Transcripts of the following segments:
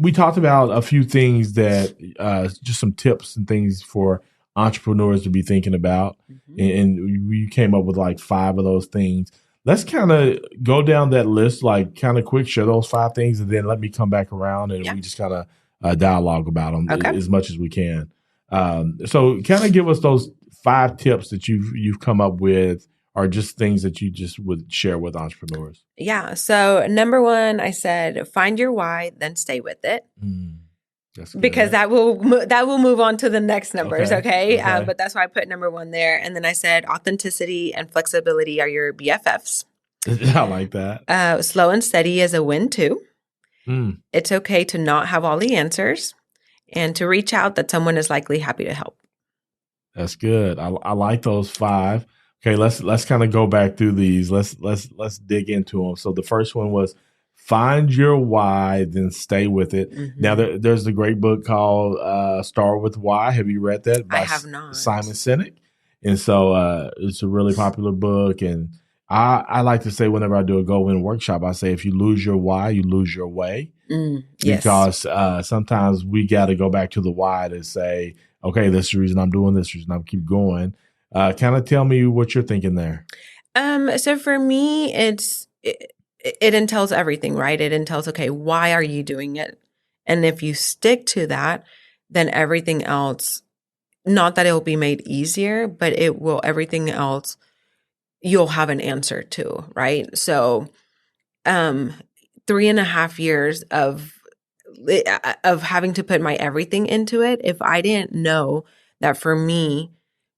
we talked about a few things that just some tips and things for entrepreneurs to be thinking about, and we came up with like 5 of those things. Let's kind of go down that list, like kind of quick, share those 5 things, and then let me come back around and we just kind of dialogue about them as much as we can. So kind of give us those 5 tips that you've come up with, or just things that you just would share with entrepreneurs. Yeah. So number 1, I said, find your why, then stay with it. That's good. Because that will move on to the next numbers. Okay. But that's why I put number 1 there. And then I said authenticity and flexibility are your BFFs. I like that. Slow and steady is a win too. It's okay to not have all the answers, and to reach out that someone is likely happy to help. That's good. I like those 5. Okay, let's kind of go back through these. Let's dig into them. So the first one was find your why, then stay with it. Now there's a great book called Start with Why. Have you read that? I have not. Simon Sinek. And so it's a really popular book. And I like to say whenever I do a Go Win workshop, I say if you lose your why, you lose your way. Because sometimes we got to go back to the why to say, okay, this is the reason I'm doing this, reason I'm keep going. Kind of tell me what you're thinking there. So for me, it entails everything, right? It entails, okay, why are you doing it? And if you stick to that, then everything else, not that it will be made easier, but everything else, you'll have an answer to, right? So, 3.5 years of having to put my everything into it. If I didn't know that for me,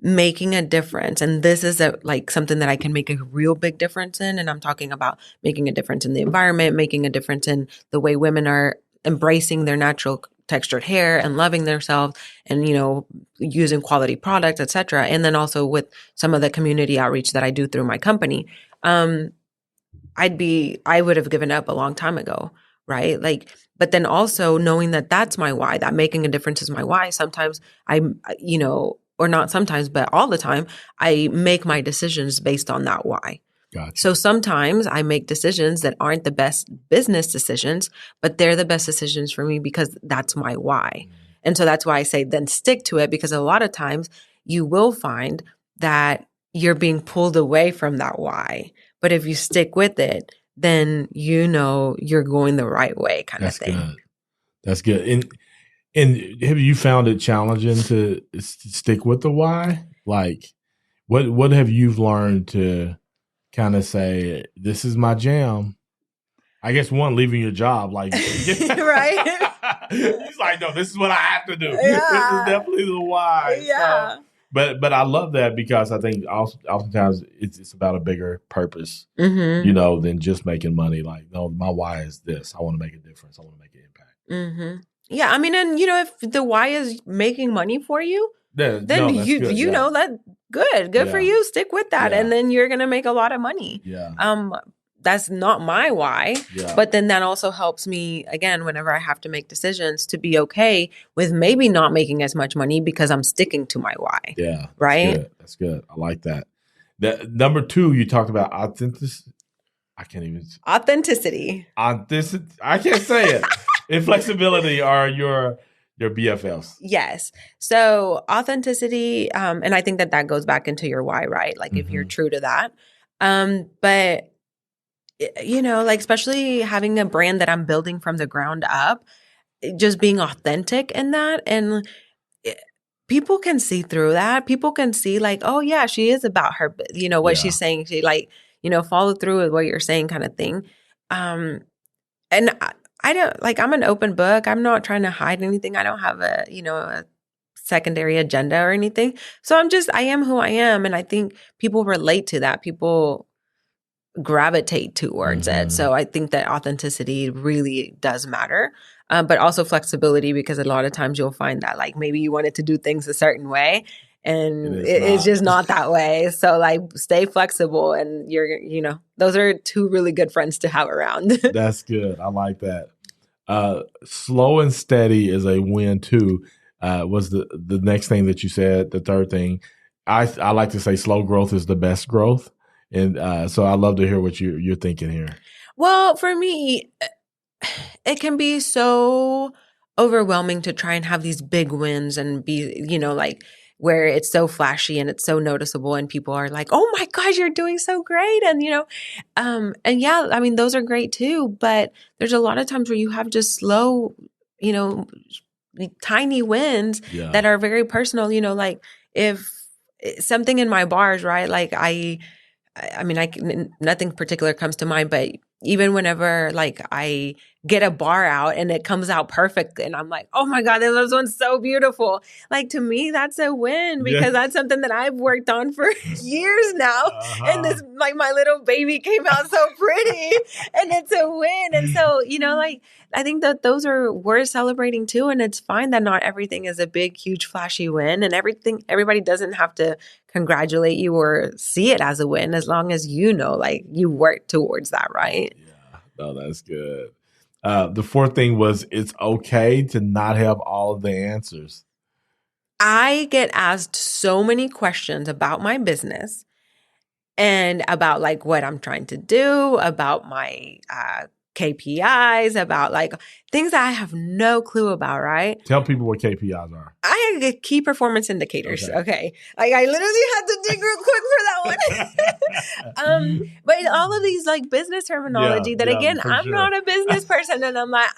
making a difference, and this is something that I can make a real big difference in, and I'm talking about making a difference in the environment, making a difference in the way women are embracing their natural textured hair and loving themselves, and using quality products, etc. And then also with some of the community outreach that I do through my company, I would have given up a long time ago, right? But then also knowing that that's my why, that making a difference is my why. Sometimes or not sometimes, but all the time, I make my decisions based on that why. Gotcha. So sometimes I make decisions that aren't the best business decisions, but they're the best decisions for me because that's my why. And so that's why I say then stick to it, because a lot of times you will find that you're being pulled away from that why. But if you stick with it, then you're going the right way kind of thing. Good. That's good. And have you found it challenging to stick with the why? Like, what have you learned to kind of say, this is my jam? I guess one, leaving your job, like, right? He's like, no, this is what I have to do. Yeah. This is definitely the why. Yeah. So, but I love that, because I think oftentimes it's about a bigger purpose, than just making money. Like, no, my why is this. I want to make a difference. I want to make an impact. Yeah, I mean, and if the why is making money for you, then know that good for you. Stick with that, and then you're gonna make a lot of money. Yeah. That's not my why, but then that also helps me again whenever I have to make decisions to be okay with maybe not making as much money because I'm sticking to my why. Yeah. Right. That's good. I like that. Number 2, you talked about authenticity. I can't even. Authenticity. I can't say it. And flexibility are your BFFs. Yes. So authenticity, and I think that goes back into your why, right? Like if you're true to that. But especially having a brand that I'm building from the ground up, just being authentic in that, and people can see through that. People can see like, oh yeah, she is about her, what she's saying. She follow through with what you're saying kind of thing. And I don't I'm an open book. I'm not trying to hide anything. I don't have a secondary agenda or anything. So I am who I am. And I think people relate to that. People gravitate towards it. So I think that authenticity really does matter. But also flexibility, because a lot of times you'll find that maybe you wanted to do things a certain way and it's just not that way. So stay flexible, and those are 2 really good friends to have around. That's good. I like that. Slow and steady is a win too. Was the next thing that you said. The third thing, I like to say slow growth is the best growth. And so I love to hear what you're thinking here. Well, for me, it can be so overwhelming to try and have these big wins and be, like where it's so flashy and it's so noticeable and people are like, oh my gosh, you're doing so great. And, and yeah, I mean, those are great too, but there's a lot of times where you have just slow, you know, tiny wins that are very personal, like if something in my bars, right? Like I mean, nothing particular comes to mind, but even whenever like I get a bar out and it comes out perfect and I'm like, oh my God, this one's so beautiful. Like to me, that's a win because that's something that I've worked on for years now. And this, like my little baby came out so pretty and it's a win. And so, like, I think that those are worth celebrating too. And it's fine that not everything is a big, huge, flashy win and everybody doesn't have to congratulate you or see it as a win as long as like you work towards that, right? Yeah, no, that's good. The fourth thing was it's okay to not have all of the answers. I get asked so many questions about my business and about like what I'm trying to do, about my KPIs, about like things that I have no clue about, right? Tell people what KPIs are. I have key performance indicators. Okay. Like I literally had to dig real quick for that one. But all of these like business terminology that again, I'm not a business person and I'm like,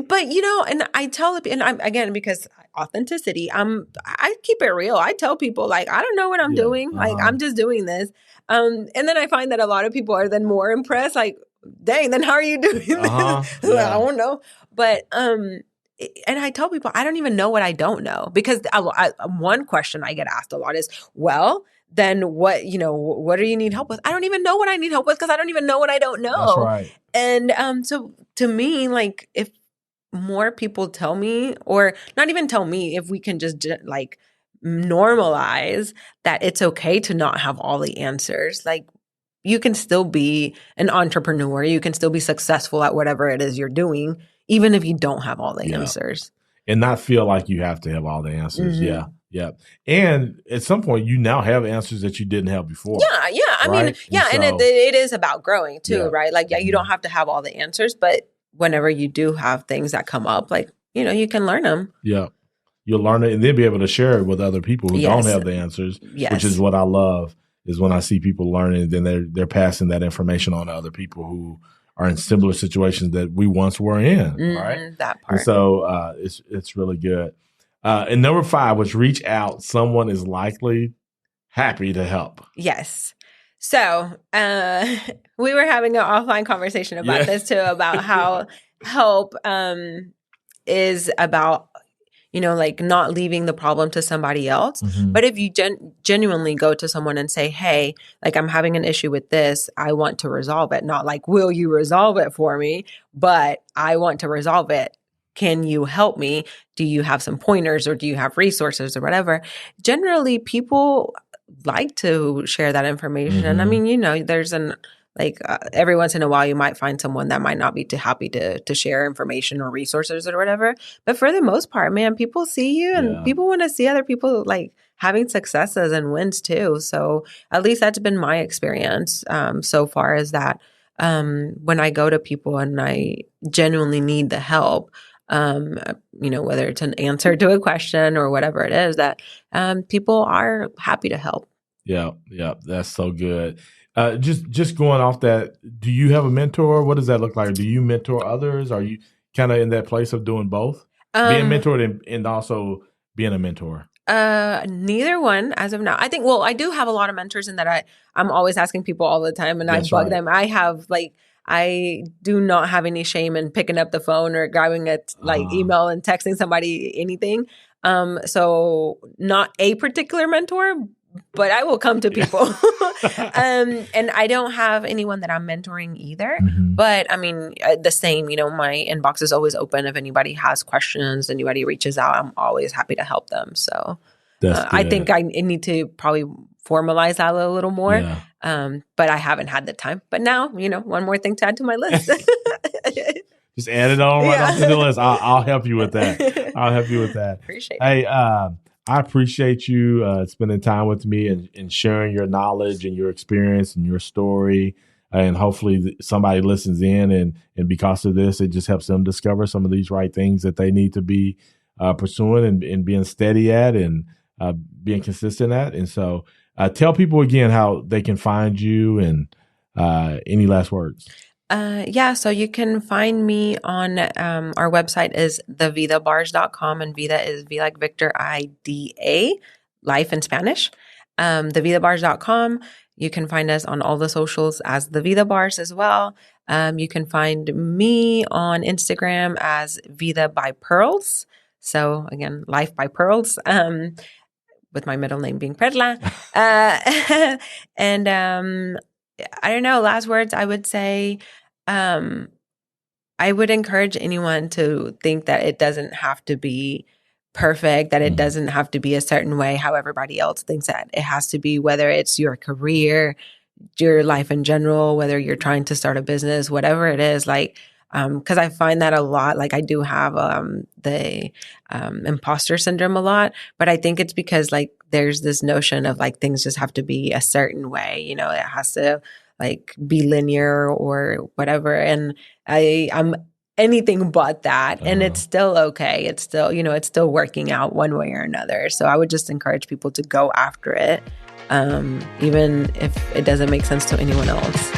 But and I tell and I'm again because authenticity, I keep it real. I tell people like I don't know what I'm doing. Like I'm just doing this. And then I find that a lot of people are then more impressed. Like, dang, then how are you doing this? I don't know. But and I tell people I don't even know what I don't know because one question I get asked a lot is, well, then what do you need help with? I don't even know what I need help with because I don't even know what I don't know. That's right. And so to me, like if more people tell me, or not even tell me, if we can just like normalize that it's okay to not have all the answers. Like you can still be an entrepreneur. You can still be successful at whatever it is you're doing, even if you don't have all the answers. And not feel like you have to have all the answers. Mm-hmm. Yeah. And at some point, you now have answers that you didn't have before. Yeah. I mean, and it is about growing too, right? Like, you don't have to have all the answers, but whenever you do have things that come up, like, you can learn them. Yeah. You'll learn it and then be able to share it with other people who don't have the answers, which is what I love, is when I see people learning, then they're passing that information on to other people who are in similar situations that we once were in, right? That part. And so it's really good. And number 5 was reach out. Someone is likely happy to help. Yes. So we were having an offline conversation about this too, about how help is about, like not leaving the problem to somebody else. Mm-hmm. But if you genuinely go to someone and say, hey, like I'm having an issue with this, I want to resolve it. Not like, will you resolve it for me? But I want to resolve it. Can you help me? Do you have some pointers or do you have resources or whatever? Generally, people like to share that information. Mm-hmm. And I mean, there's every once in a while you might find someone that might not be too happy to share information or resources or whatever. But for the most part, man, people see you and people want to see other people like having successes and wins too. So at least that's been my experience so far, is that when I go to people and I genuinely need the help, whether it's an answer to a question or whatever it is, that people are happy to help. Yeah. That's so good. Just going off that, do you have a mentor? What does that look like? Do you mentor others? Are you kind of in that place of doing both? Being mentored and also being a mentor? Neither one as of now. I think, I do have a lot of mentors in that I'm always asking people all the time and I bug them. I do not have any shame in picking up the phone or grabbing a email and texting somebody anything. So not a particular mentor, but I will come to people. And I don't have anyone that I'm mentoring either. Mm-hmm. But I mean, the same, my inbox is always open. If anybody has questions, anybody reaches out, I'm always happy to help them. So I think I need to probably formalize that a little more. Yeah. But I haven't had the time. But now, one more thing to add to my list. Just add it on right off to the list. I'll help you with that. Appreciate it. Hey, I appreciate you spending time with me and sharing your knowledge and your experience and your story. and hopefully somebody listens in, and because of this, it just helps them discover some of these right things that they need to be pursuing and being steady at, and being consistent at. And so tell people again how they can find you, and any last words. Yeah, so you can find me on our website is thevidabars.com, and Vida is V like Victor, IDA, life in Spanish. Thevidabars.com. You can find us on all the socials as The Vida Bars as well. You can find me on Instagram as Vida by Pearls. So again, Life by Pearls, with my middle name being Perla. And I don't know, last words, I would say, I would encourage anyone to think that it doesn't have to be perfect, that it doesn't have to be a certain way, how everybody else thinks that it has to be, whether it's your career, your life in general, whether you're trying to start a business, whatever it is, like, because I find that a lot. Like I do have the imposter syndrome a lot, but I think it's because like there's this notion of like things just have to be a certain way, you know, it has to like be linear or whatever. And I'm anything but that. And it's still okay. It's still, you know, it's still working out one way or another. So I would just encourage people to go after it, even if it doesn't make sense to anyone else.